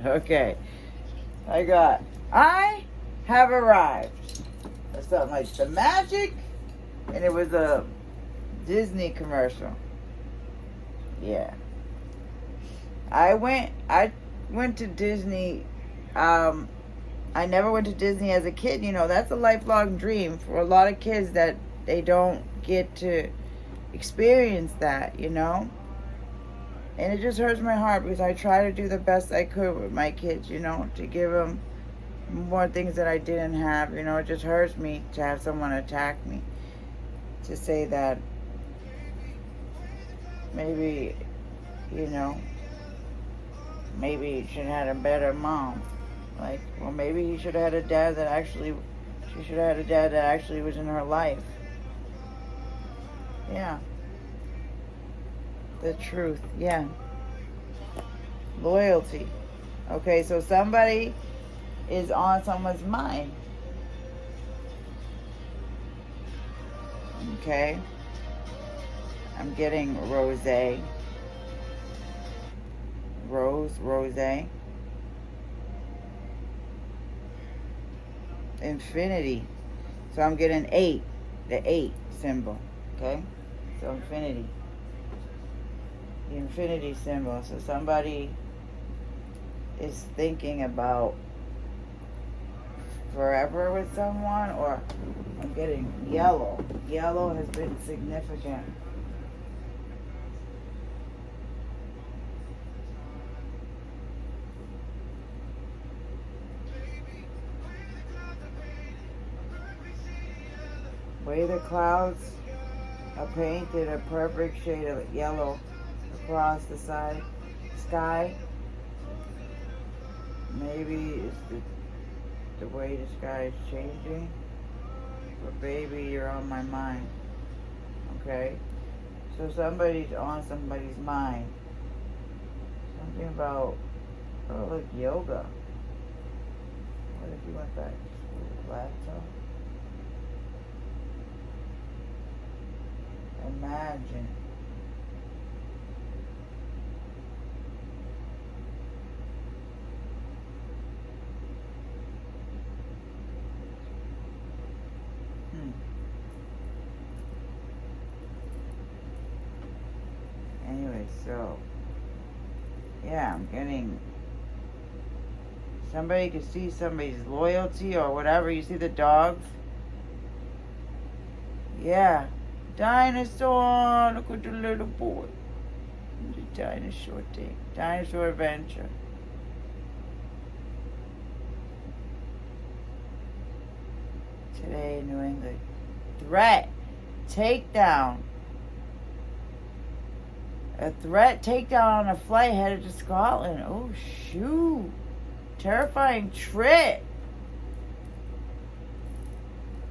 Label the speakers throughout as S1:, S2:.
S1: Okay. I have arrived. Or something like the magic. And it was a Disney commercial. Yeah. I went to Disney. I never went to Disney as a kid. You know, that's a lifelong dream for a lot of kids that they don't get to experience that, you know. And it just hurts my heart because I try to do the best I could with my kids, you know, to give them more things that I didn't have. You know, it just hurts me to have someone attack me. To say that maybe, you know, maybe he should have had a better mom. Like, well, maybe he should have had a dad that actually, she should have had a dad that actually was in her life. Yeah. The truth, yeah. Loyalty. Okay, so somebody is on someone's mind. Okay. I'm getting rose. Infinity. So I'm getting 8. The 8 symbol. Okay? So infinity. The infinity symbol. So somebody is thinking about forever with someone, or I'm getting yellow. Yellow has been significant. Way the clouds are painted a perfect shade of yellow across the sky. Maybe it's the way the sky is changing. But baby, you're on my mind. Okay? So somebody's on somebody's mind. Something about, oh look, yoga. What if you went back to school? Laptop? Imagine. Anyway, so yeah, I'm getting, somebody could see somebody's loyalty or whatever. You see the dogs? Yeah. Dinosaur, look at the little boy. The dinosaur thing. Dinosaur adventure. Today in New England. Threat. Takedown. A threat takedown on a flight headed to Scotland. Oh, shoot. Terrifying trip.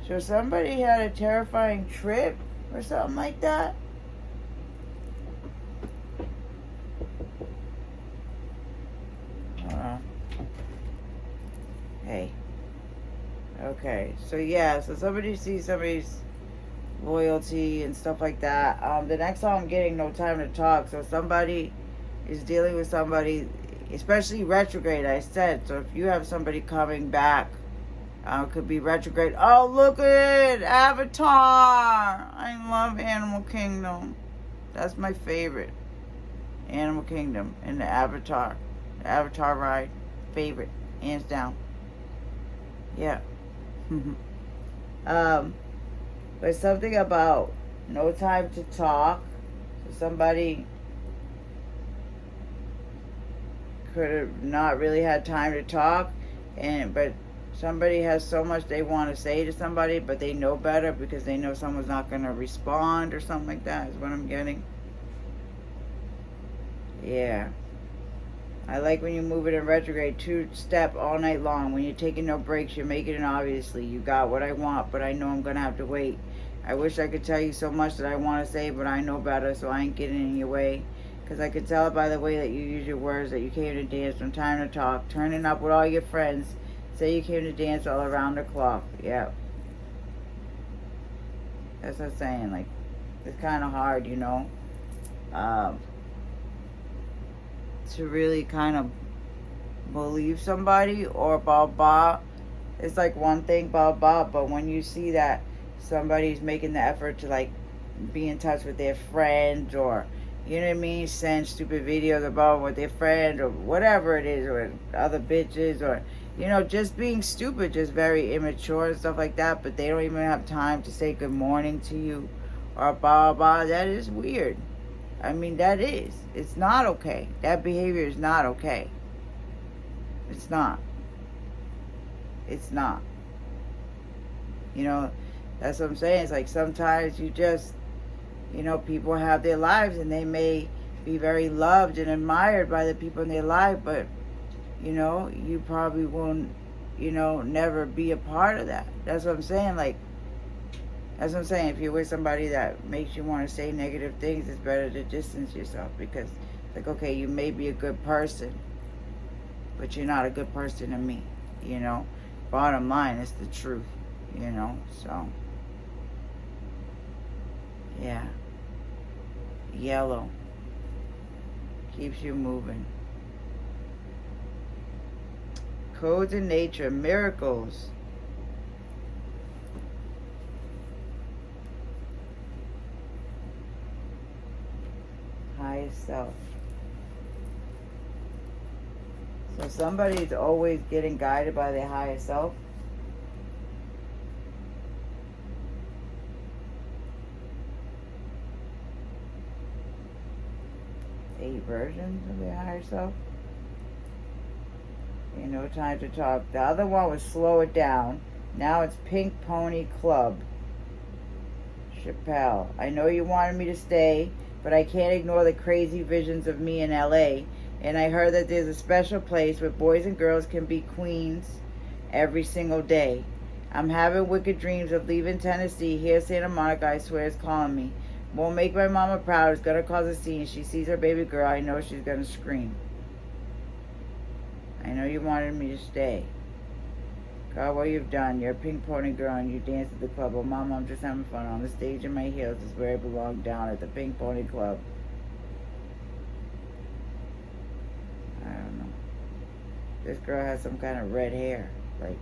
S1: So somebody had a terrifying trip or something like that. Hey. Okay. So yeah. So somebody sees somebody's loyalty and stuff like that. The next song I'm getting no time to talk. So somebody is dealing with somebody, especially retrograde. I said. So if you have somebody coming back. Could be retrograde. Oh, look at it! Avatar! I love Animal Kingdom. That's my favorite. Animal Kingdom and the Avatar. The Avatar ride. Favorite. Hands down. Yeah. But something about no time to talk. So somebody could have not really had time to talk, but somebody has so much they want to say to somebody, but they know better because they know someone's not going to respond or something like that is what I'm getting. Yeah. I like when you move it in retrograde, 2-step all night long. When you're taking no breaks, you're making it obviously. You got what I want, but I know I'm going to have to wait. I wish I could tell you so much that I want to say, but I know better, so I ain't getting in your way. Because I could tell by the way that you use your words that you came to dance from time to talk, turning up with all your friends. Say you came to dance all around the clock. Yeah. That's what I'm saying. Like, it's kind of hard, you know, to really kind of believe somebody or blah blah, it's like one thing, blah blah. But when you see that somebody's making the effort to like be in touch with their friend, or you know what I mean, send stupid videos about with their friend or whatever it is, or other bitches, or you know, just being stupid, just very immature and stuff like that, but they don't even have time to say good morning to you or blah blah. That is weird. I mean, that is. It's not okay. That behavior is not okay. It's not. It's not. You know, that's what I'm saying. It's like sometimes you just, you know, people have their lives and they may be very loved and admired by the people in their life, but, you know, you probably won't, you know, never be a part of that. That's what I'm saying. Like, that's what I'm saying. If you're with somebody that makes you want to say negative things, it's better to distance yourself, because it's like, okay, you may be a good person, but you're not a good person to me, you know. Bottom line, it's the truth, you know. So, yeah. Yellow keeps you moving. Codes in nature, miracles. Highest self. So somebody's always getting guided by their higher self. Eight versions of their higher self. You know, time to talk. The other one was Slow It Down. Now it's Pink Pony Club. Chappelle. I know you wanted me to stay, but I can't ignore the crazy visions of me in LA. And I heard that there's a special place where boys and girls can be queens every single day. I'm having wicked dreams of leaving Tennessee. Here, Santa Monica, I swear, is calling me. Won't make my mama proud. It's going to cause a scene. She sees her baby girl. I know she's going to scream. I know you wanted me to stay. God, what you've done. You're a pink pony girl and you dance at the club. Oh, Mama, I'm just having fun. On the stage in my heels is where I belong, down at the Pink Pony Club. I don't know. This girl has some kind of red hair. Like,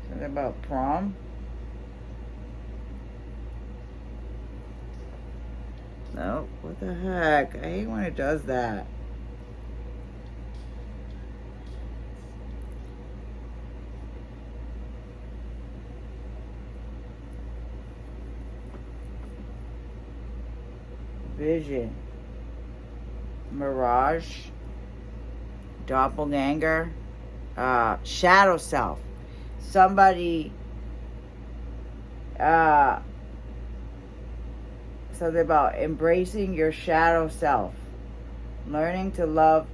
S1: something about prom? No, what the heck? I hate when it does that. Vision. Mirage. Doppelganger. Shadow self. Somebody, something about embracing your shadow self. Learning to love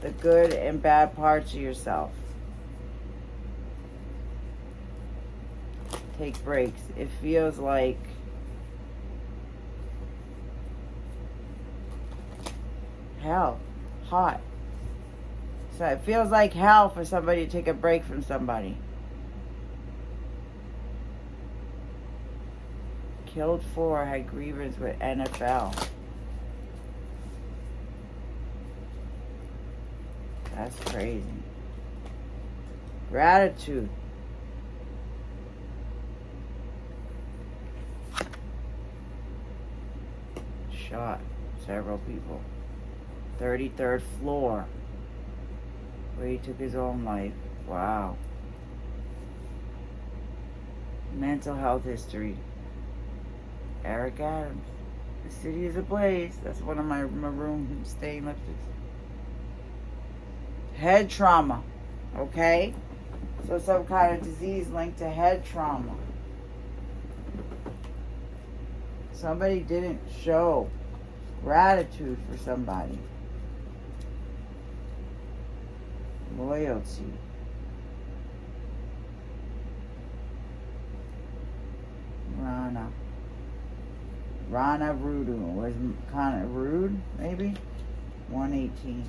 S1: the good and bad parts of yourself. Take breaks. It feels like hell. Hot. So it feels like hell for somebody to take a break from somebody. Killed 4, had grievance with NFL. That's crazy. Gratitude. Shot several people. 33rd floor, where he took his own life. Wow. Mental health history. Eric Adams. The city is ablaze. That's one of my maroon stain lipsticks. Head trauma. Okay? So some kind of disease linked to head trauma. Somebody didn't show gratitude for somebody. Loyalty. Rana Rudu was kind of rude, maybe. 118.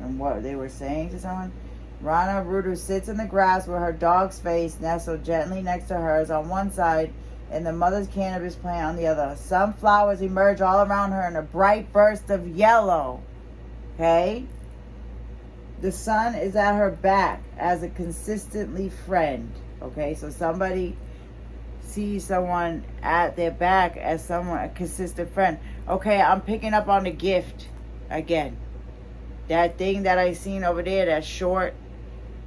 S1: And what they were saying to someone. Rana Rudu sits in the grass with her dog's face nestled gently next to hers on one side and the mother's cannabis plant on the other. Some flowers emerge all around her in a bright burst of yellow. Okay? The sun is at her back as a consistently friend. Okay? So somebody sees someone at their back as someone, a consistent friend. Okay, I'm picking up on the gift again. That thing that I seen over there, that short,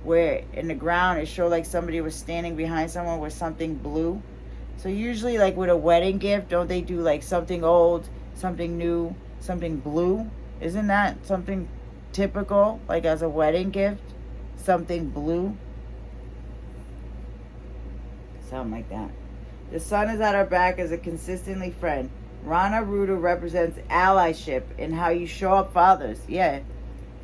S1: where in the ground it showed like somebody was standing behind someone with something blue. So usually like with a wedding gift, don't they do like something old, something new, something blue? Isn't that something typical, like as a wedding gift? Something blue? Something like that. The sun is at our back as a consistently friend. Rana Rudu represents allyship in how you show up for others. Yeah.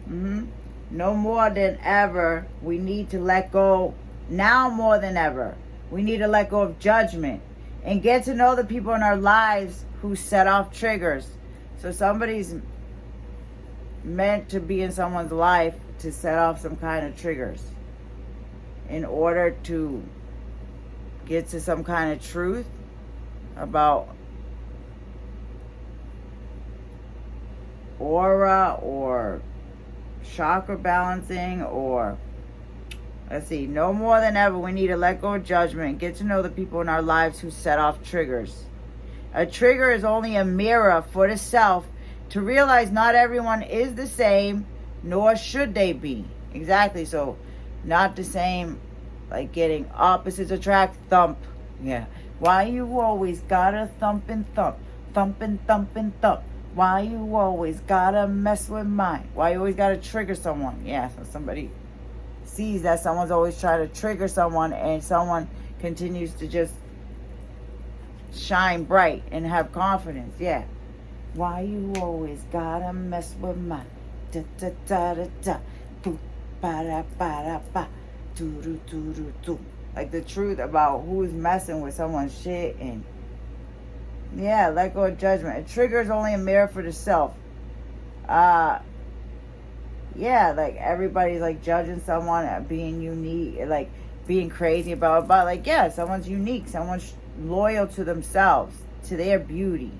S1: No more than ever, we need to let go. Now more than ever, we need to let go of judgment and get to know the people in our lives who set off triggers. So somebody's meant to be in someone's life to set off some kind of triggers in order to get to some kind of truth about aura or chakra balancing, or let's see, no more than ever we need to let go of judgment and get to know the people in our lives who set off triggers. A trigger is only a mirror for the self to realize not everyone is the same, nor should they be. Exactly. So not the same, like getting opposites attract, thump. Yeah. Why you always gotta thump and thump, thump and thump and thump? Why you always gotta mess with mine? Why you always gotta trigger someone? Yeah, so somebody sees that someone's always trying to trigger someone, and someone continues to just shine bright and have confidence. Yeah. Why you always gotta mess with mine? Da da da da da. Boop ba da ba da ba. Do do do do do. Like the truth about who's messing with someone's shit. And yeah, let go of judgment. A trigger is only a mirror for the self. Yeah, like everybody's like judging someone at being unique, like being crazy about like, yeah, someone's unique, someone's loyal to themselves, to their beauty.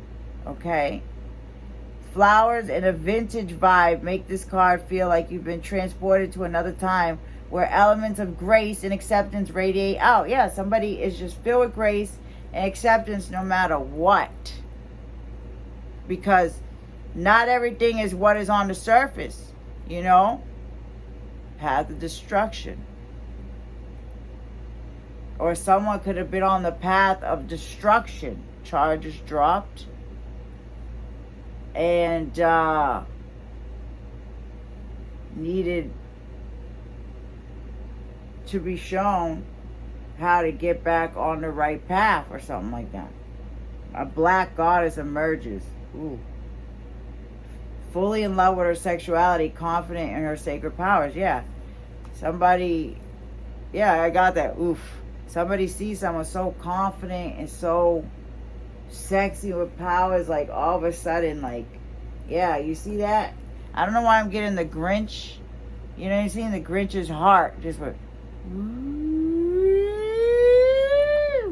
S1: Okay? Flowers and a vintage vibe make this card feel like you've been transported to another time where elements of grace and acceptance radiate out. Yeah, somebody is just filled with grace and acceptance no matter what. Because not everything is what is on the surface, you know? Path of destruction. Or someone could have been on the path of destruction. Charges dropped. And needed to be shown how to get back on the right path or something like that. A black goddess emerges. Ooh. Fully in love with her sexuality, confident in her sacred powers. Yeah. Somebody, yeah, I got that. Oof. Somebody sees someone so confident and so sexy with powers, like all of a sudden, like, yeah, you see that? I don't know why I'm getting the Grinch. You know, you're seeing the Grinch's heart just went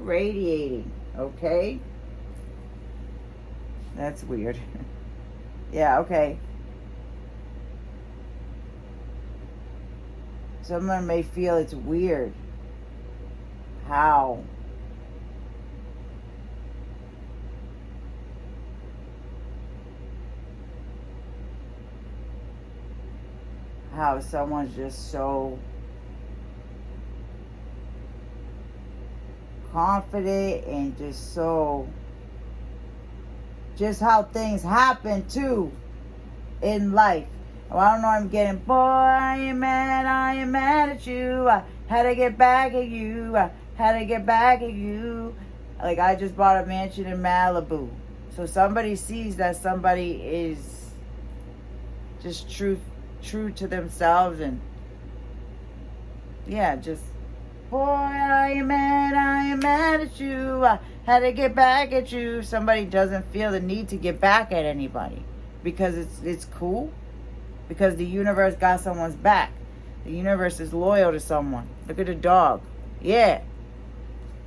S1: radiating. Okay? That's weird. Yeah, okay. Someone may feel it's weird how someone's just so confident and just so, just how things happen too in life. Well, I don't know, I'm getting, boy, I am mad at you. I had to get back at you. I had to get back at you. Like, I just bought a mansion in Malibu. So somebody sees that somebody is just true to themselves, and yeah, just, boy, I am mad at you. I had to get back at you. Somebody doesn't feel the need to get back at anybody because it's cool, because the universe got someone's back. The universe is loyal to someone. Look at the dog. Yeah.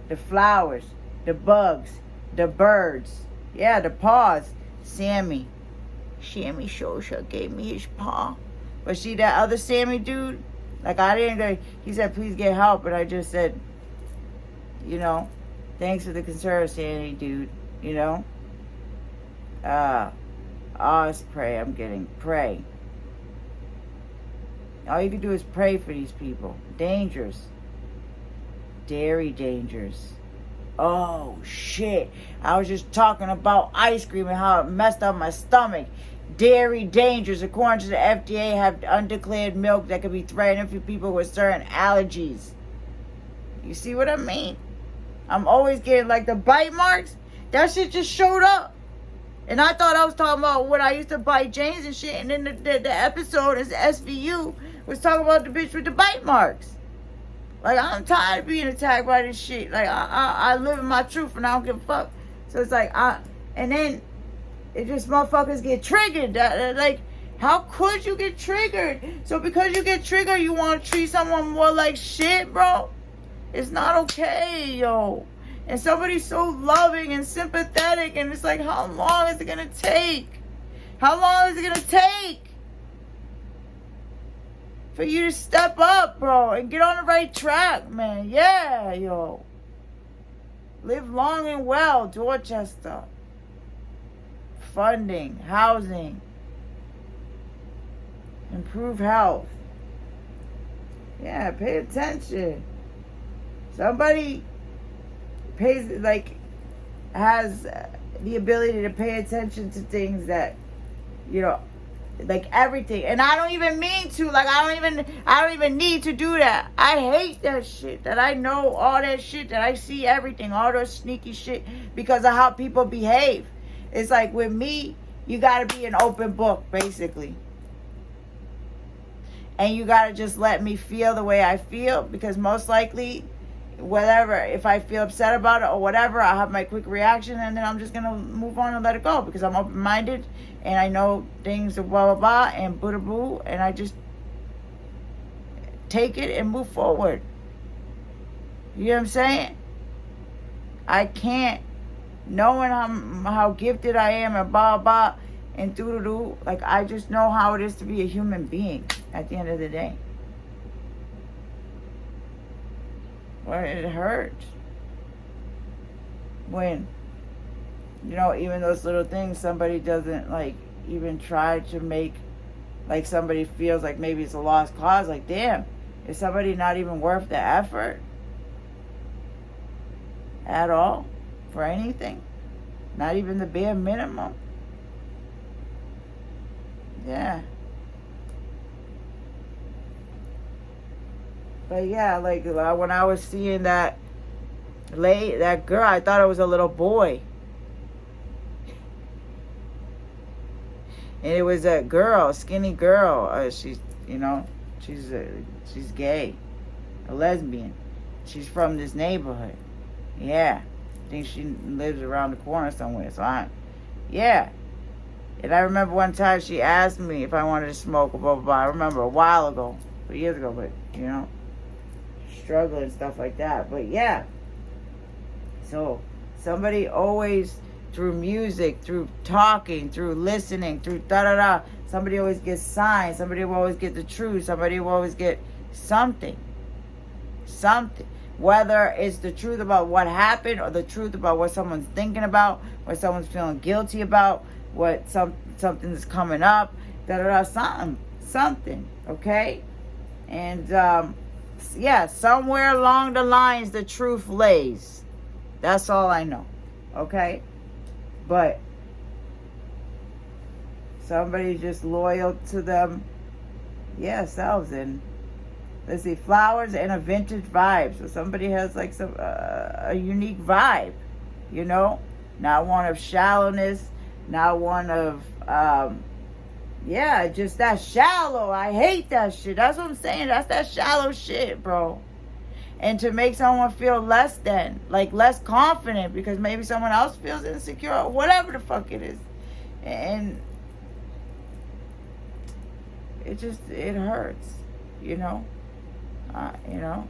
S1: The flowers. the bugs, the birds. Yeah, the paws. Sammy Shosha gave me his paw. But see that other Sammy dude? Like, I didn't go, he said, please get help. And I just said, you know, thanks for the concern, Sammy dude. You know? Let's pray. Pray. All you can do is pray for these people. Dangers. Dairy dangers. Oh, shit. I was just talking about ice cream and how it messed up my stomach. Dairy dangers, according to the FDA, have undeclared milk that could be threatening for people with certain allergies. You see what I mean? I'm always getting, like, the bite marks. That shit just showed up. And I thought I was talking about when I used to bite James and shit. And then the episode is SVU was talking about the bitch with the bite marks. Like, I'm tired of being attacked by this shit. Like, I live in my truth and I don't give a fuck. So it's like, and then it just motherfuckers get triggered. Like, how could you get triggered? So because you get triggered, you want to treat someone more like shit, bro? It's not okay, yo. And somebody's so loving and sympathetic, and it's like, how long is it gonna take? How long is it gonna take for you to step up, bro, and get on the right track, man? Yeah, yo. Live long and well, Dorchester. Funding, housing, improve health. Yeah, pay attention. Somebody pays, like, has the ability to pay attention to things that, you know, like everything. And I don't even mean to, like, I don't even need to do that. I hate that shit, that I know all that shit, that I see everything, all those sneaky shit, because of how people behave. It's like, with me, you gotta be an open book, basically. And you gotta just let me feel the way I feel, because most likely, whatever, if I feel upset about it or whatever, I'll have my quick reaction, and then I'm just gonna move on and let it go, because I'm open-minded and I know things are blah blah blah and boo boo, and I just take it and move forward. You know what I'm saying? I can't, knowing how gifted I am and blah blah and doo, like, I just know how it is to be a human being at the end of the day. Well, it hurts when, you know, even those little things, somebody doesn't, like, even try to make, like, somebody feels like maybe it's a lost cause. Like, damn, is somebody not even worth the effort at all for anything? Not even the bare minimum? Yeah. But yeah, like, when I was seeing that girl, I thought it was a little boy. And it was a girl, a skinny girl. She's, you know, she's gay, a lesbian. She's from this neighborhood. Yeah. I think she lives around the corner somewhere. So yeah. And I remember one time she asked me if I wanted to smoke, blah, blah, blah. I remember a while ago, 2 years ago, but, you know, struggling and stuff like that. But yeah. So somebody always, through music, through talking, through listening, through da-da-da, somebody always gets signs. Somebody will always get the truth. Somebody will always get something. Something. Whether it's the truth about what happened or the truth about what someone's thinking about, what someone's feeling guilty about, what something's coming up, da-da-da, something, okay? And, yeah, somewhere along the lines, the truth lays. That's all I know, okay? But somebody's just loyal to them, yeah, selves. And let's see, flowers and a vintage vibe. So somebody has like some a unique vibe, you know, not one of shallowness, not one of yeah, just that shallow. I hate that shit. That's what I'm saying. That's that shallow shit, bro. And to make someone feel less than, like less confident because maybe someone else feels insecure or whatever the fuck it is. And it hurts, you know. You know,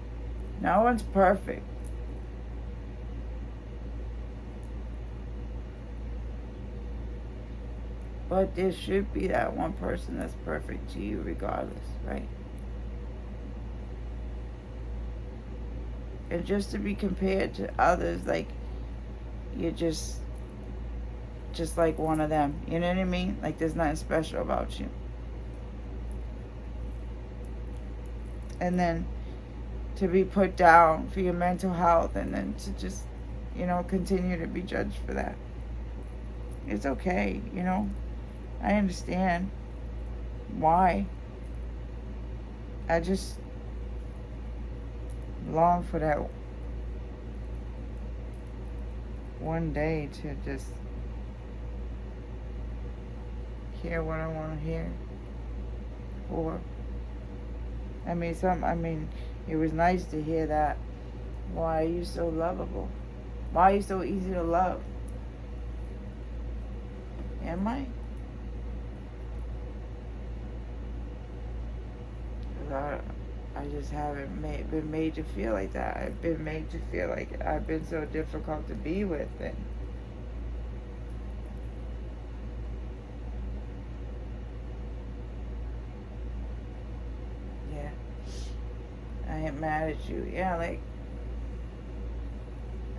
S1: no one's perfect. But there should be that one person that's perfect to you regardless, right? And just to be compared to others, like, you're just like one of them. You know what I mean? Like, there's nothing special about you. And then to be put down for your mental health, and then to just, continue to be judged for that. It's okay, I understand why. I just long for that one day to just hear what I want to hear. Or, it was nice to hear that. Why are you so lovable? Why are you so easy to love? Am I? Because I just haven't been made to feel like that. I've been made to feel like I've been so difficult to be with. And yeah, I ain't mad at you. Yeah, like,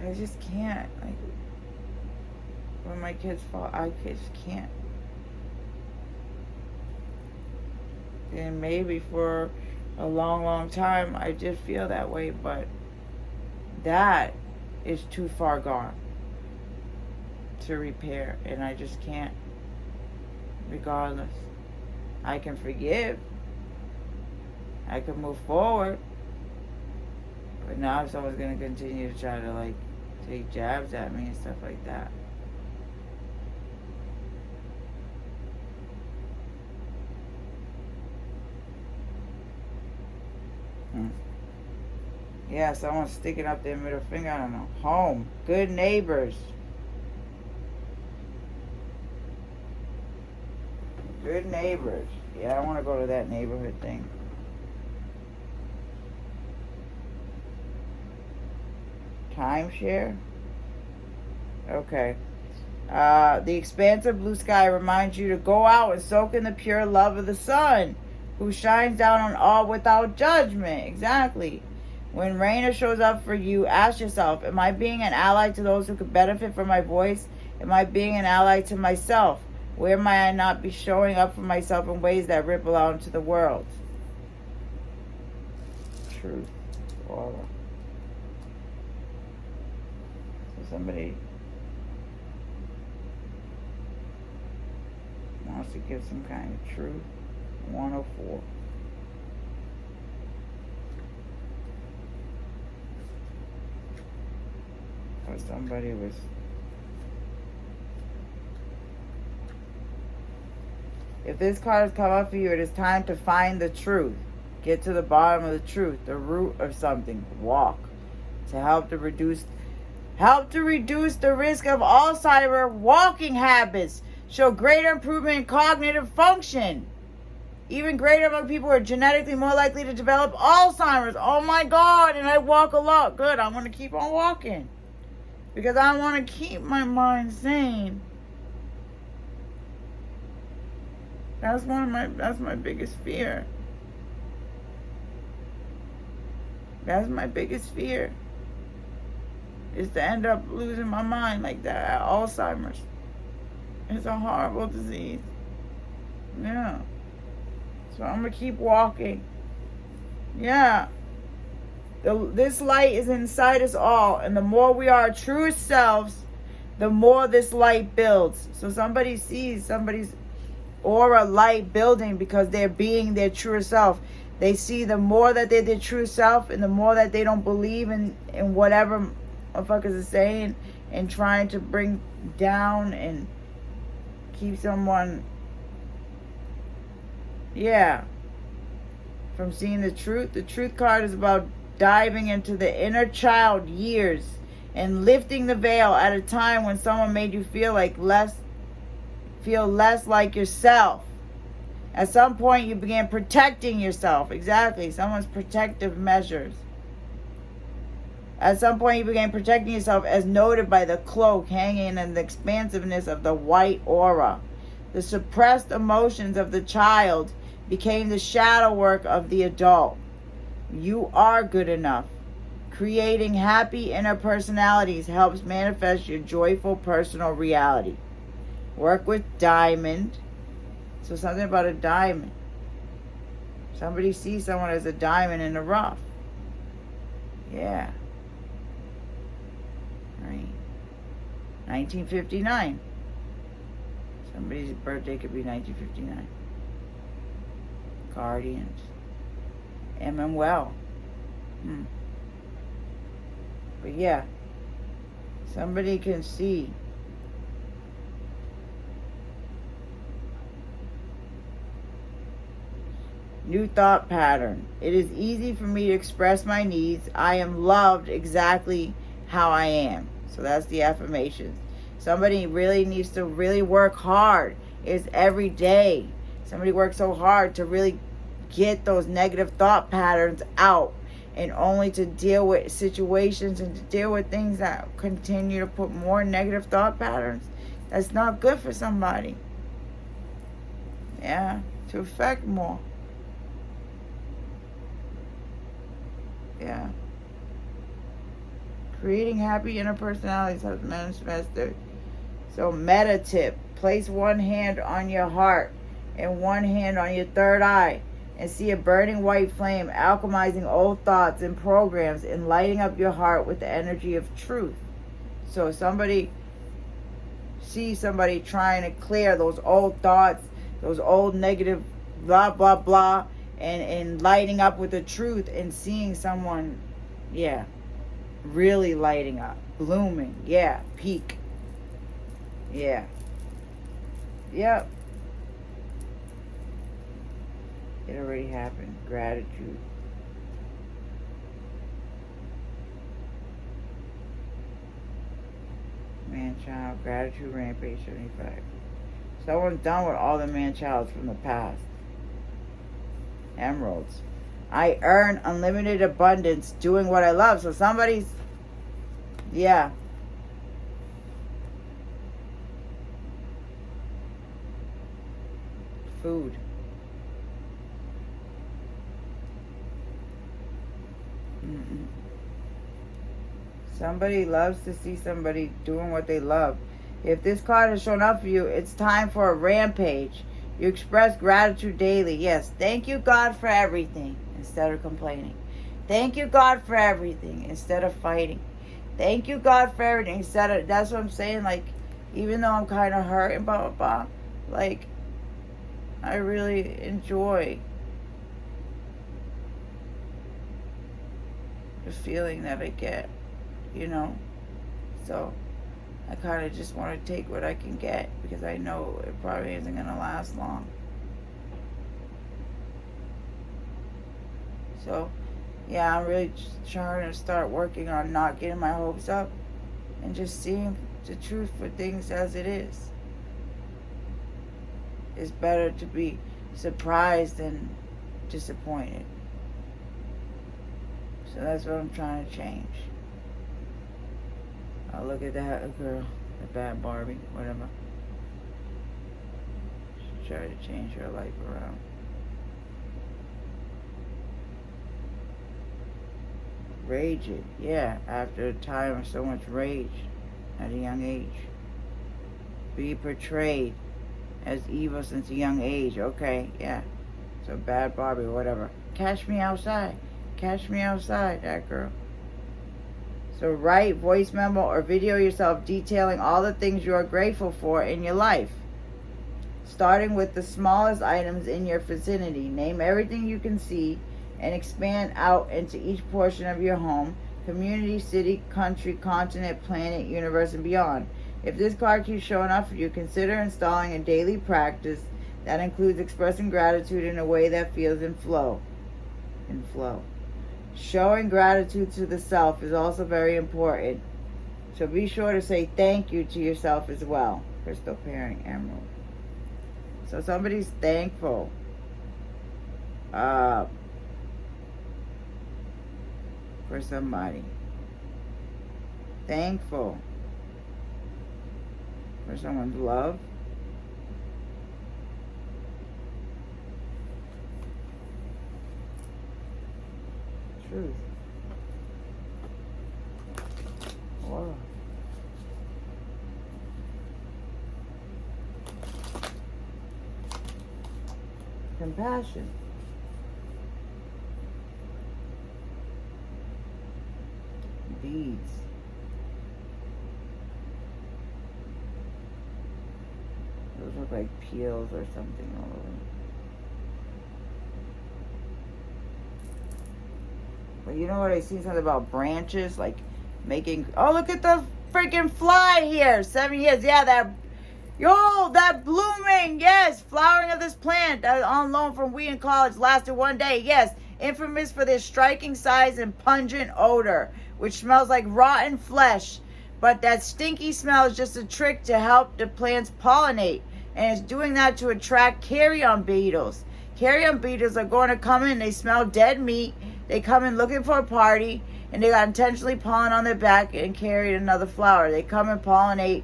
S1: I just can't. Like, when my kids fall, I just can't. And maybe for a long, long time, I did feel that way, but that is too far gone to repair, and I just can't. Regardless, I can forgive, I can move forward, but now if someone's gonna continue to try to, like, take jabs at me and stuff like that, yeah, someone's sticking up their middle finger. I don't know. Home. Good neighbors. Good neighbors. Yeah, I want to go to that neighborhood thing. Timeshare? Okay. The expansive blue sky reminds you to go out and soak in the pure love of the sun, who shines down on all without judgment. Exactly. When Raina shows up for you, ask yourself, am I being an ally to those who could benefit from my voice? Am I being an ally to myself? Where might I not be showing up for myself in ways that ripple out into the world? Truth. Aura. So somebody wants to give some kind of truth. 104. Or somebody was if this card has come up for you, it is time to find the truth. Get to the bottom of the truth, the root of something. Walk. To help to reduce the risk of Alzheimer's. Walking habits show greater improvement in cognitive function. Even greater among people who are genetically more likely to develop Alzheimer's. Oh my God, and I walk a lot. Good, I'm going to keep on walking. Because I want to keep my mind sane. That's my biggest fear. That's my biggest fear. Is to end up losing my mind like that. Alzheimer's. It's a horrible disease. Yeah. So I'm going to keep walking. Yeah. This light is inside us all. And the more we are our truest selves, the more this light builds. So somebody sees somebody's aura light building because they're being their truest self. They see the more that they're their true self, and the more that they don't believe in whatever motherfuckers are saying and trying to bring down and keep someone, from seeing the truth. The truth card is about diving into the inner child years and lifting the veil at a time when someone made you feel less like yourself. At some point you began protecting yourself. Exactly. Someone's protective measures. At some point you began protecting yourself, as noted by the cloak hanging in the expansiveness of the white aura. The suppressed emotions of the child became the shadow work of the adult. You are good enough. Creating happy inner personalities helps manifest your joyful personal reality. Work with diamond. So something about a diamond. Somebody sees someone as a diamond in the rough. Yeah. Right. 1959. Somebody's birthday could be 1959. Guardians. Emmanuel. But yeah, somebody can see new thought pattern. It is easy for me to express my needs. I am loved exactly how I am. So that's the affirmations. Somebody really needs to really work hard. It's every day. Somebody works so hard to really get those negative thought patterns out, and only to deal with situations and to deal with things that continue to put more negative thought patterns. That's not good for somebody. Yeah, to affect more. Yeah. Creating happy inner personalities has manifested. So meta tip. Place one hand on your heart and one hand on your third eye, and see a burning white flame alchemizing old thoughts and programs and lighting up your heart with the energy of truth. So somebody sees somebody trying to clear those old thoughts, those old negative blah, blah, blah, and lighting up with the truth, and seeing someone, yeah, really lighting up, blooming, yeah, peak. Yeah. Yep. It already happened. Gratitude. Man-child. Gratitude rampage 75. Someone's done with all the man-childs from the past. Emeralds. I earn unlimited abundance doing what I love. So somebody's... Yeah. Food. Somebody loves to see somebody doing what they love. If this card has shown up for you, it's time for a rampage. You express gratitude daily. Yes, thank you, God, for everything instead of complaining. Thank you, God, for everything instead of fighting. Thank you, God, for everything instead of... That's what I'm saying. Like, even though I'm kind of hurt and blah, blah, blah, like, I really enjoy the feeling that I get, you know. So I kind of just want to take what I can get, because I know it probably isn't going to last long. So yeah, I'm really just trying to start working on not getting my hopes up and just seeing the truth for things as it is. It's better to be surprised than disappointed. So that's what I'm trying to change. Oh, look at that girl, the bad Barbie, whatever. She tried to change her life around. Rage it, yeah, after a time of so much rage at a young age. Be portrayed as evil since a young age, okay, yeah. So bad Barbie, whatever. Catch me outside. Catch me outside, that girl. So write, voice memo, or video yourself detailing all the things you are grateful for in your life. Starting with the smallest items in your vicinity. Name everything you can see and expand out into each portion of your home, community, city, country, continent, planet, universe, and beyond. If this card keeps showing up for you, consider installing a daily practice that includes expressing gratitude in a way that feels in flow. Showing gratitude to the self is also very important. So be sure to say thank you to yourself as well. Crystal pairing emerald. So somebody's thankful. For somebody. Thankful for someone's love. Truth. Wow. Compassion. Beads. Those look like peels or something all over. But you know what? I seen something about branches, like making. Oh, look at the freaking fly here. 7 years. Yeah, that blooming. Yes, flowering of this plant that was on loan from Wheaton College lasted 1 day. Yes, infamous for this striking size and pungent odor, which smells like rotten flesh. But that stinky smell is just a trick to help the plants pollinate. And it's doing that to attract carrion beetles. Carrion beetles are going to come in. They smell dead meat. They come in looking for a party. And they got intentionally pollen on their back and carried another flower. They come and pollinate.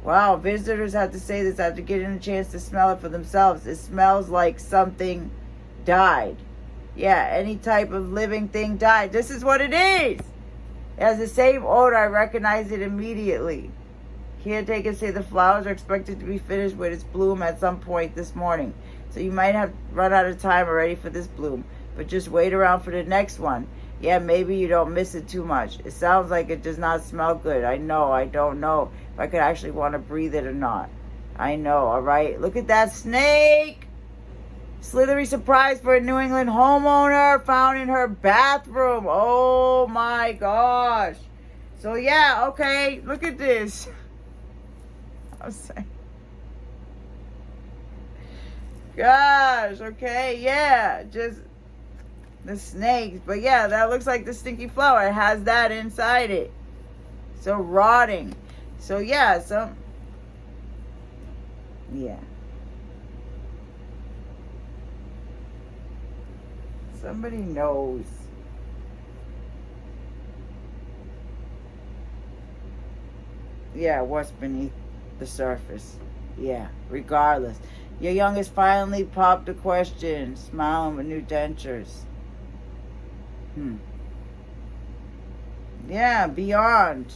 S1: Wow, visitors have to say this after getting a chance to smell it for themselves. It smells like something died. Yeah, any type of living thing died. This is what it is. It has the same odor. I recognize it immediately. Caretakers say the flowers are expected to be finished with its bloom at some point this morning. So you might have run out of time already for this bloom. But just wait around for the next one. Yeah, maybe you don't miss it too much. It sounds like it does not smell good. I know. I don't know if I could actually want to breathe it or not. I know, all right? Look at that snake. Slithery surprise for a New England homeowner found in her bathroom. Oh, my gosh. So, yeah, okay. Look at this. I'm saying. Gosh, okay, yeah. Just the snakes. But, yeah, that looks like the stinky flower. It has that inside it. So, rotting. So, yeah, yeah. Somebody knows. Yeah, what's beneath the surface. Yeah, regardless. Your youngest finally popped a question, smiling with new dentures. Yeah, beyond.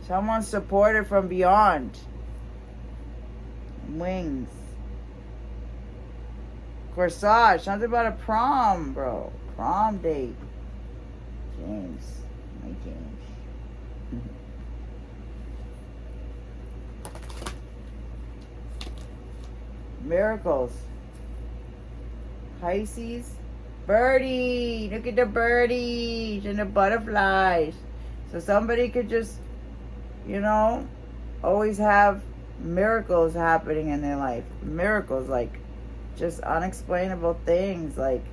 S1: Someone supported from beyond. Wings. Corsage. Something about a prom, bro. Prom date. James. My James. Miracles. Pisces. Birdie. Look at the birdies and the butterflies. So somebody could just, always have miracles happening in their life. Miracles, like just unexplainable things, like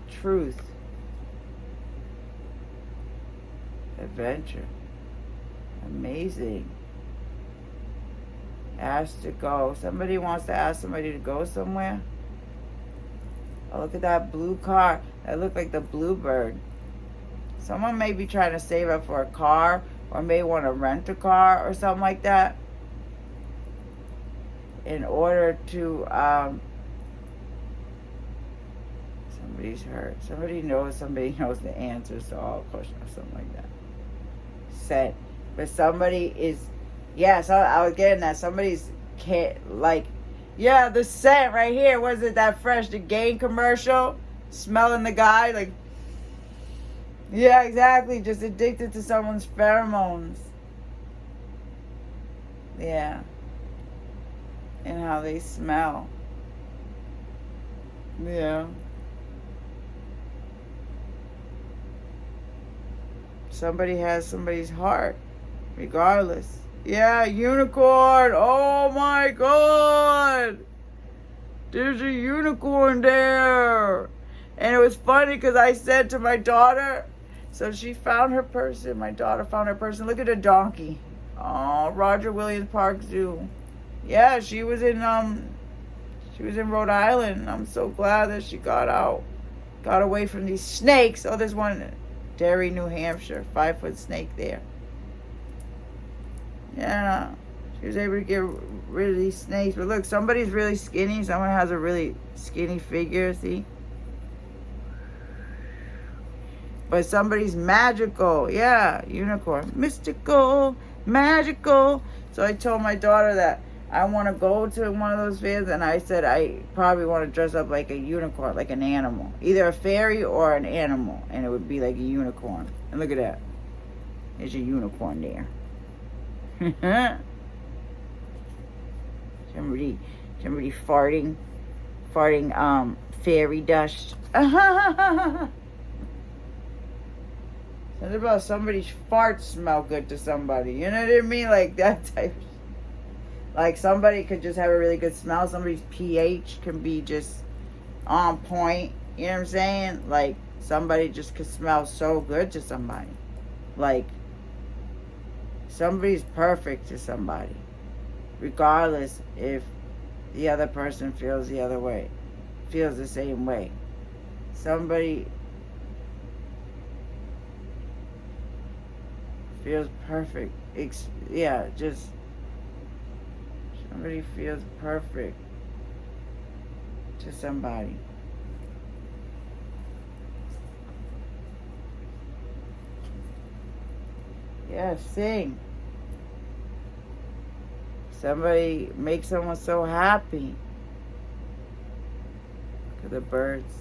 S1: truth. Adventure. Amazing. Asked to go. Somebody wants to ask somebody to go somewhere. Oh, look at that blue car. That looked like the Bluebird. Someone may be trying to save up for a car, or may want to rent a car or something like that in order to somebody's hurt. Somebody knows the answers to all questions or something like that. Set. But somebody is, so I was getting that. Somebody's the scent right here. Was it that fresh? The Gain commercial? Smelling the guy, like, yeah, exactly. Just addicted to someone's pheromones. Yeah. And how they smell. Yeah. Somebody has somebody's heart, regardless. Yeah, unicorn. Oh my God. There's a unicorn there. And it was funny because I said to my daughter, so she found her person. My daughter found her person. Look at the donkey. Oh, Roger Williams Park Zoo. Yeah, she was in Rhode Island. I'm so glad that she got away from these snakes. Oh, there's one in Derry, New Hampshire. 5-foot snake there. Yeah, she was able to get rid of these snakes. But look, somebody's really skinny. Someone has a really skinny figure, see? But somebody's magical. Yeah, unicorn. Mystical, magical. So I told my daughter that I want to go to one of those fairs, and I said I probably want to dress up like a unicorn, like an animal. Either a fairy or an animal, and it would be like a unicorn. And look at that. There's a unicorn there. somebody farting fairy dust. Something about somebody's farts smell good to somebody. You know what I mean? Like that type. Like somebody could just have a really good smell. Somebody's pH can be just on point. You know what I'm saying? Like somebody just could smell so good to somebody. Like somebody's perfect to somebody. Regardless if the other person feels the other way. Feels the same way. Somebody feels perfect. Yeah, just somebody feels perfect to somebody. Yeah, sing. Somebody makes someone so happy. Look at the birds.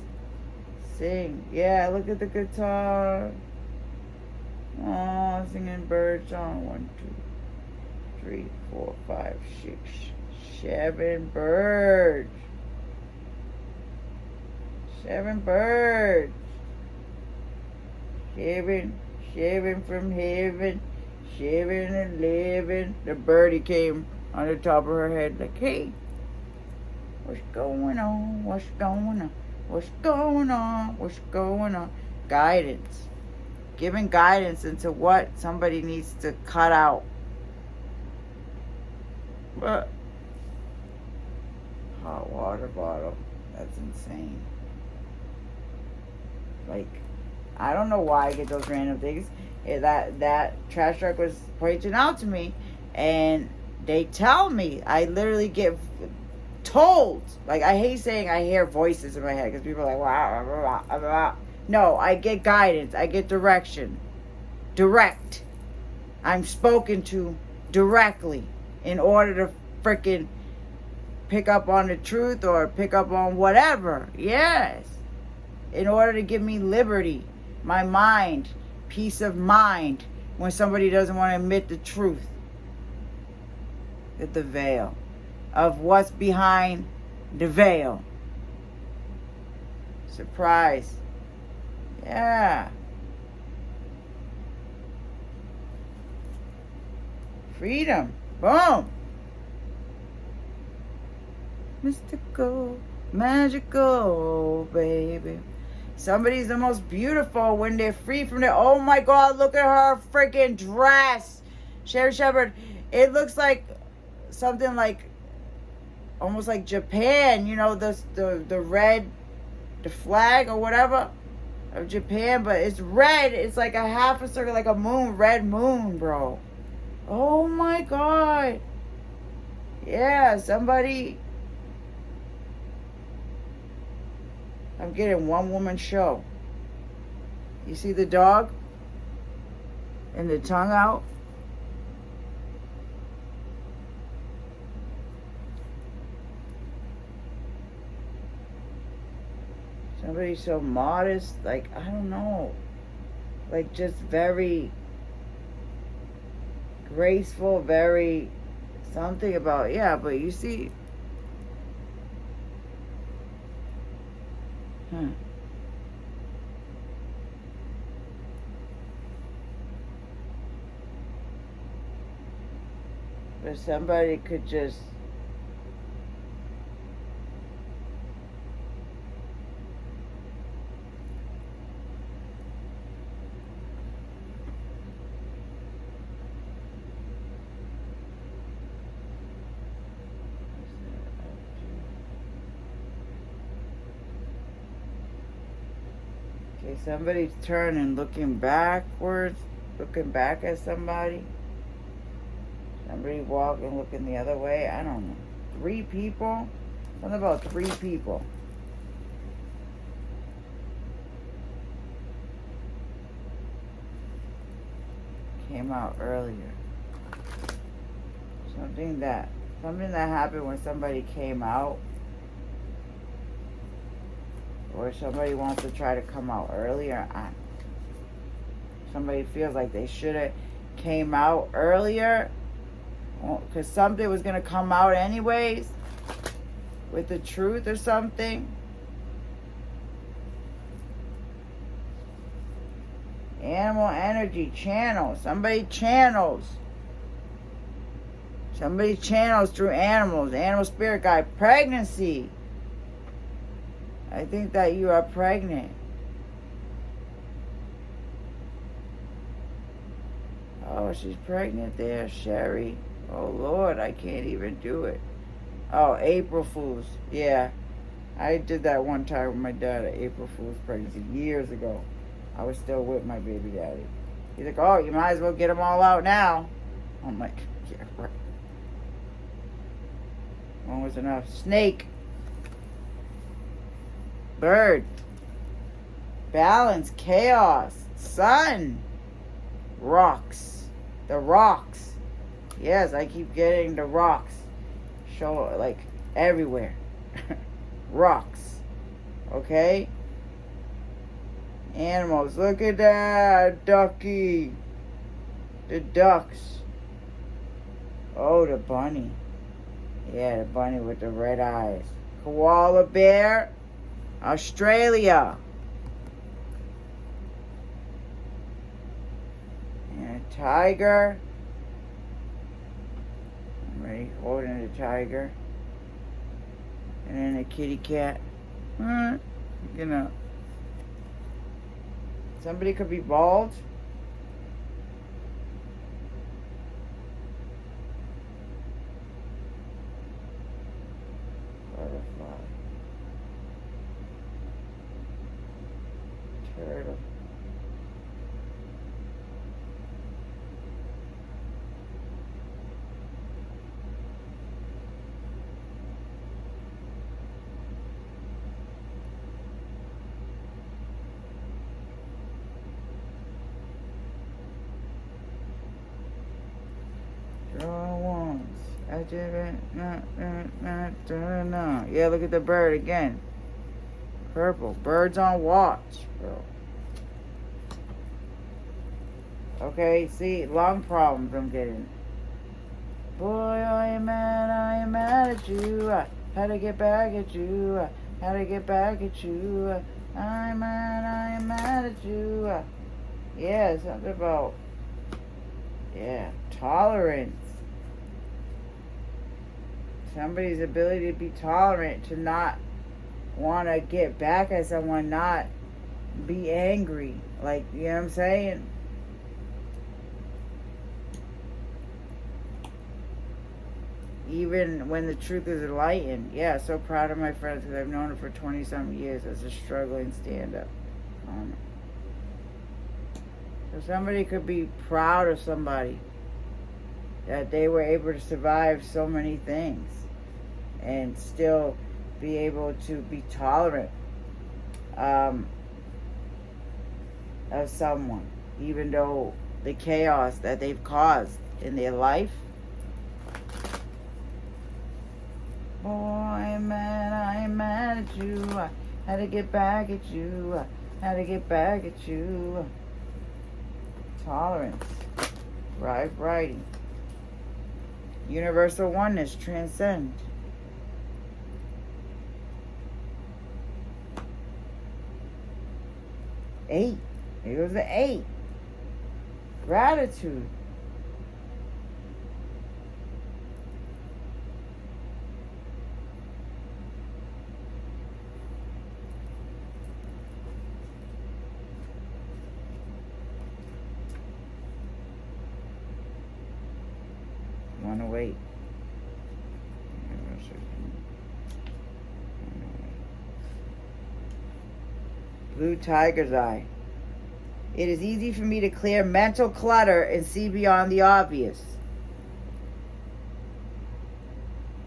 S1: Sing. Yeah, look at the guitar. Oh, singing bird song. 1, 2, 3, 4, 5, 6, 7 birds. 7 birds. Seven from heaven. 7 and 11. The birdie came on the top of her head like, hey, what's going on? What's going on? What's going on? What's going on? Guidance. Giving guidance into what somebody needs to cut out. But hot water bottle. That's insane. Like, I don't know why I get those random things. That trash truck was pointing out to me, and they tell me. I literally get told. Like, I hate saying I hear voices in my head because people are like, wow, blah, blah, blah. No, I get guidance. I get direction. Direct. I'm spoken to directly in order to freaking pick up on the truth or pick up on whatever. Yes. In order to give me liberty, my mind, peace of mind when somebody doesn't want to admit the truth. At the veil of what's behind the veil. Surprise. Yeah. Freedom. Boom. Mystical, magical, baby. Somebody's the most beautiful when they're free from their... Oh my God, look at her freaking dress. Sherry Shepherd. It looks like something like... almost like Japan. You know, the red... the flag or whatever of Japan, but it's red. It's like a half a circle, like a moon, red moon, bro. Oh my God. Yeah, somebody. I'm getting one woman show. You see the dog? And the tongue out? Somebody so modest, like, I don't know. Like, just very graceful, very something about, yeah, but you see. But somebody could just somebody's turning, looking backwards, looking back at somebody. Somebody walking, looking the other way. I don't know. 3 people? Something about 3 people. came out earlier. Something that happened when somebody came out, or somebody wants to try to come out earlier. Somebody feels like they should have came out earlier, because something was going to come out anyways with the truth or something. Animal energy channel. Somebody channels through animals. Animal spirit guide. Pregnancy. I think that you are pregnant. Oh, she's pregnant there, Sherry. Oh, Lord, I can't even do it. Oh, April Fools. Yeah. I did that one time with my dad, an April Fool's pregnancy, years ago. I was still with my baby daddy. He's like, oh, you might as well get them all out now. I'm like, yeah, right. One was enough. Snake. Bird. Balance. Chaos. Sun. Rocks. The rocks. Yes, I keep getting the rocks. Show, like, everywhere. Rocks. Okay? Animals. Look at that. Ducky. The ducks. Oh, the bunny. Yeah, the bunny with the red eyes. Koala bear. Australia. And a tiger. I'm ready, holding the tiger. And then a kitty cat. You know. Somebody could be bald. Butterfly. Turtle. Draw once. Yeah, look at the bird again. Purple. Birds on watch, bro. Okay, see, lung problems I'm getting. Boy, I am mad at you. How to get back at you. How to get back at you. I am mad at you. Yeah, something about, yeah, tolerance. Somebody's ability to be tolerant, to not want to get back at someone, not be angry. Like, you know what I'm saying? Even when the truth is enlightened. Yeah, so proud of my friends because I've known her for 20-something years as a struggling stand-up. So somebody could be proud of somebody that they were able to survive so many things and still be able to be tolerant of someone, even though the chaos that they've caused in their life. Boy, I'm mad at you. How to get back at you. How to get back at you. Tolerance. Right writing. Universal oneness. Transcend. Eight. It was an 8. Gratitude. Wanna wait. Blue tiger's eye. It is easy for me to clear mental clutter and see beyond the obvious.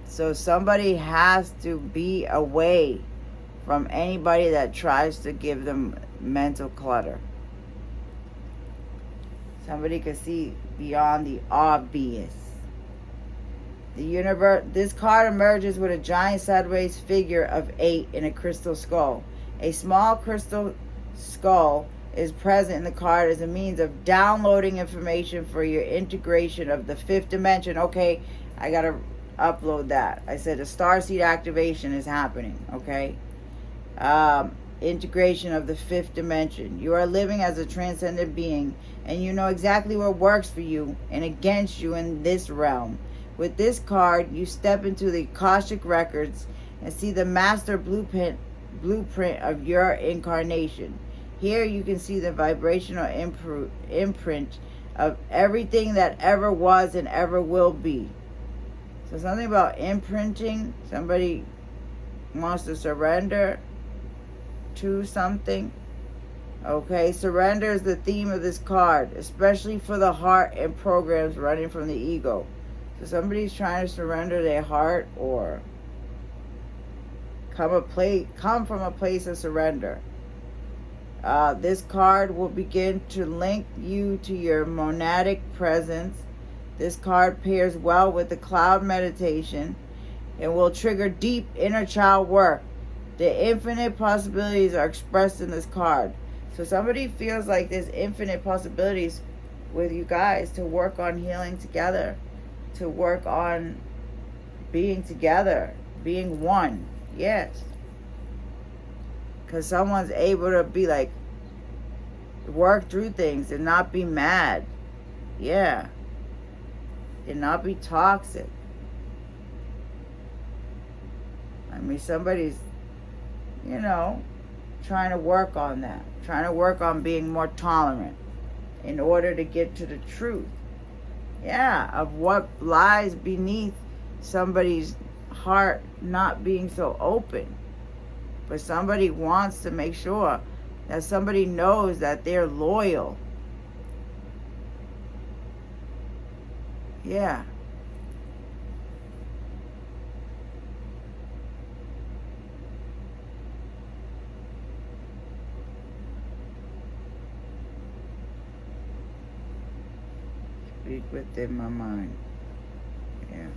S1: So somebody has to be away from anybody that tries to give them mental clutter. Somebody could see beyond the obvious. The universe. This card emerges with a giant sideways figure of 8 in a crystal skull. A small crystal skull is present in the card as a means of downloading information for your integration of the 5th dimension. Okay, I gotta upload that. I said a starseed activation is happening. Okay, integration of the 5th dimension. You are living as a transcendent being, and you know exactly what works for you and against you in this realm. With this card, you step into the Akashic records and see the master blueprint of your incarnation. Here you can see the vibrational imprint of everything that ever was and ever will be. So something about imprinting. Somebody wants to surrender to something. Okay, surrender is the theme of this card, especially for the heart and programs running from the ego. So somebody's trying to surrender their heart or come from a place of surrender. This card will begin to link you to your monadic presence. This card pairs well with the cloud meditation and will trigger deep inner child work. The infinite possibilities are expressed in this card. So somebody feels like there's infinite possibilities with you guys to work on healing together, to work on being together, being one. Yes. Because someone's able to be like, work through things and not be mad. Yeah. And not be toxic. I mean, somebody's, trying to work on that. Trying to work on being more tolerant in order to get to the truth. Yeah, of what lies beneath somebody's heart not being so open. But somebody wants to make sure that somebody knows that they're loyal. Yeah. Speak within my mind. Yeah.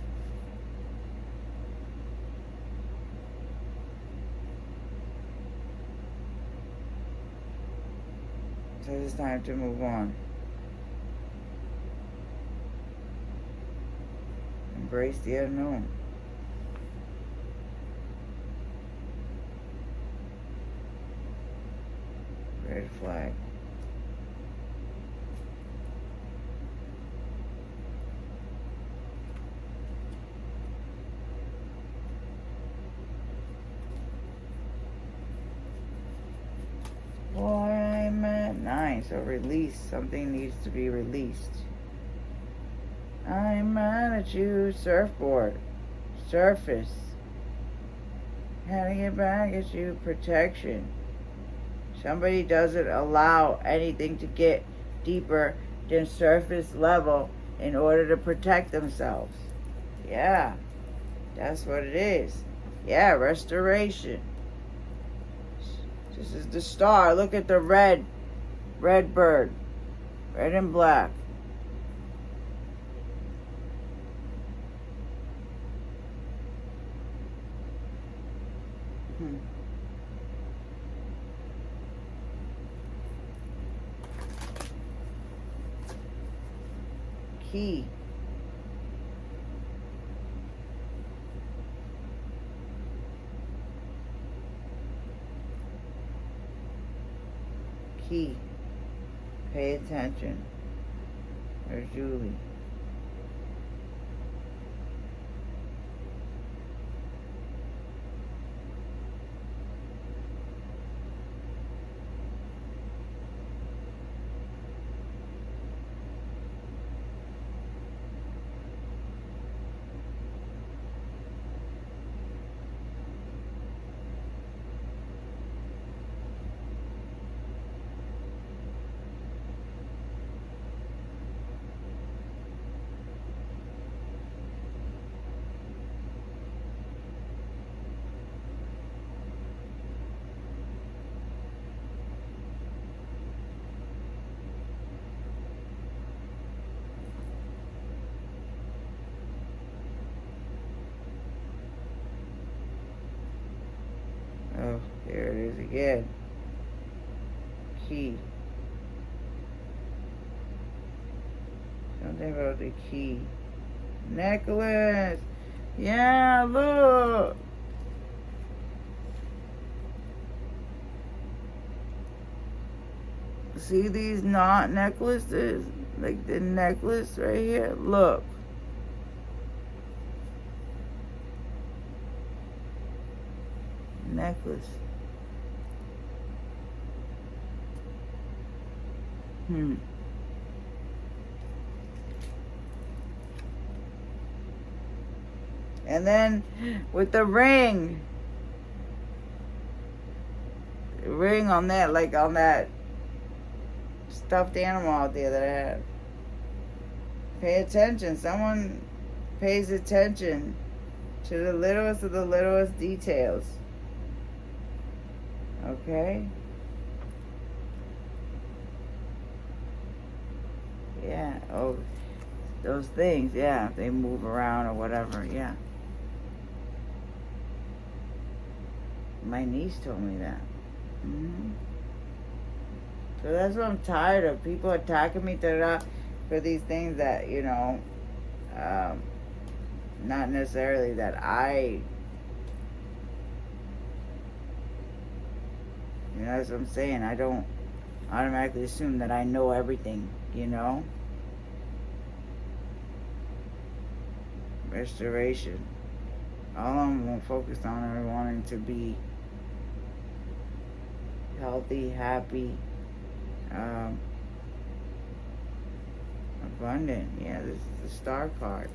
S1: So it's time to move on. Embrace the unknown. Red flag. Well, I'm at 9, so release. Something needs to be released. I'm mad at you, surfboard. Surface. How to get back at you, protection. Somebody doesn't allow anything to get deeper than surface level in order to protect themselves. Yeah, that's what it is. Yeah, restoration. This is the star. Look at the red bird. Red and black. Key. Key. Pay attention. There's Julie. There it is again. Key. Something about the key. Necklace. Yeah, look. See these knot necklaces? Like the necklace right here? Look. Necklace. And then with the ring on that, like on that stuffed animal out there that I have. Pay attention. Someone pays attention to the littlest of the littlest details. Okay? Yeah. Oh, those things. Yeah. They move around or whatever. Yeah. My niece told me that. So that's what I'm tired of. People attacking me for these things that, not necessarily that that's what I'm saying. I don't automatically assume that I know everything, Restoration. All I'm focused on are wanting to be healthy, happy, abundant. Yeah, this is the star card.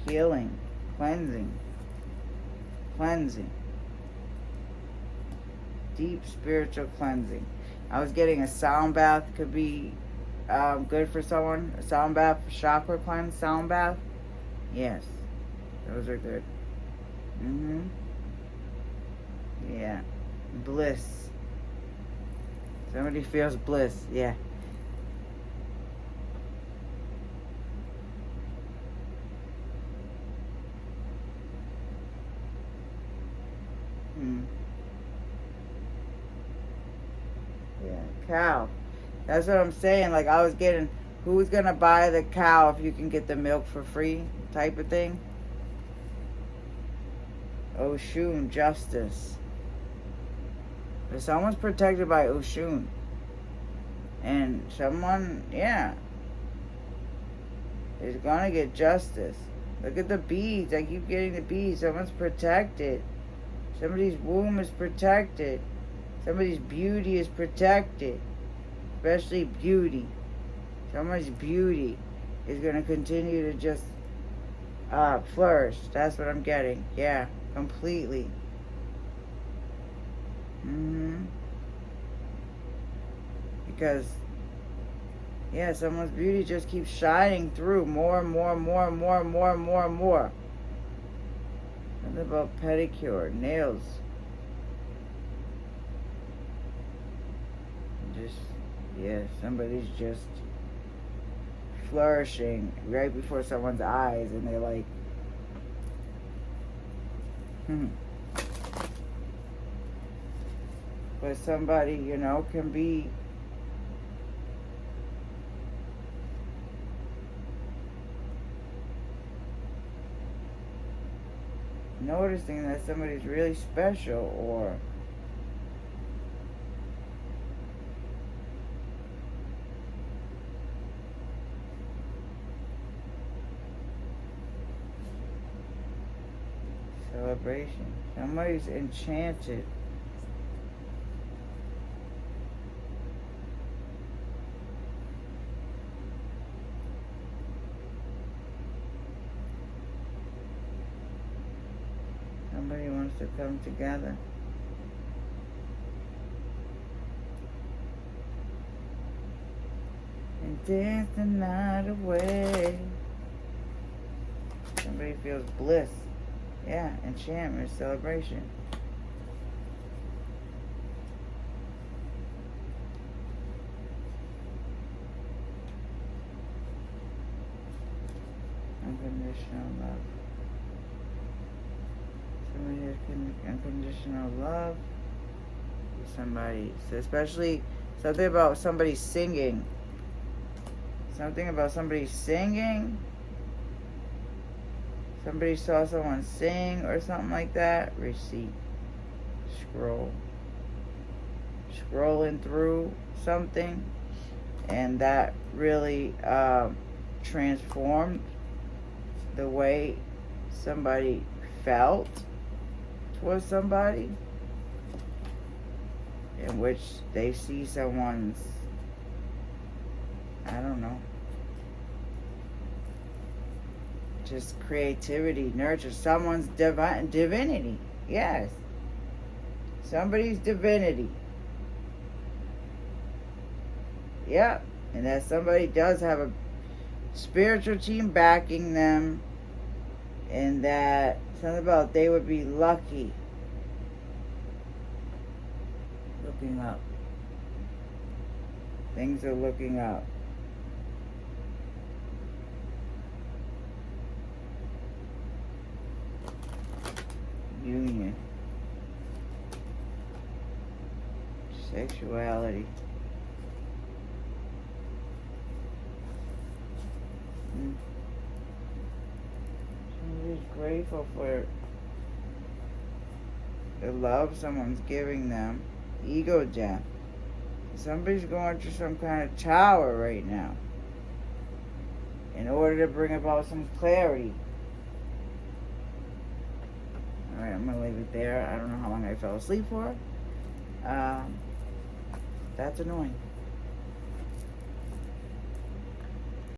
S1: Healing, cleansing, deep spiritual cleansing. I was getting a sound bath could be good for someone. A sound bath, chakra cleanse, sound bath. Yes, those are good. Yeah, bliss. Somebody feels bliss. Yeah. Yeah, cow. That's what I'm saying. Like I was getting, who's gonna buy the cow if you can get the milk for free, type of thing. Oshun, justice. But someone's protected by Oshun. And someone, is gonna get justice. Look at the beads. I keep getting the beads. Someone's protected. Somebody's womb is protected. Somebody's beauty is protected. Especially beauty. Someone's beauty is gonna continue to just flourish. That's what I'm getting. Yeah. Completely. Because someone's beauty just keeps shining through more and more and more and more and more and more and more. What about pedicure, nails? Somebody's just flourishing right before someone's eyes, and they're like, But somebody, can be noticing that somebody's really special, or celebration. Somebody's enchanted. Somebody wants to come together. And dance the night away. Somebody feels bliss. Yeah, enchantment, celebration. unconditional love. Somebody has unconditional love. Somebody, so especially something about somebody singing. Something about somebody singing. Somebody saw someone sing or something like that. Receipt. Scroll. Scrolling through something. And that really transformed the way somebody felt towards somebody, in which they see someone's, I don't know, just creativity, nurture someone's divinity. Yes, somebody's divinity. Yep, and that somebody does have a spiritual team backing them, and that something about they would be lucky. Looking up. Things are looking up. Union. Sexuality. Somebody's grateful for the love someone's giving them. Ego death. Somebody's going through some kind of tower right now in order to bring about some clarity. Alright, I'm going to leave it there. I don't know how long I fell asleep for. That's annoying.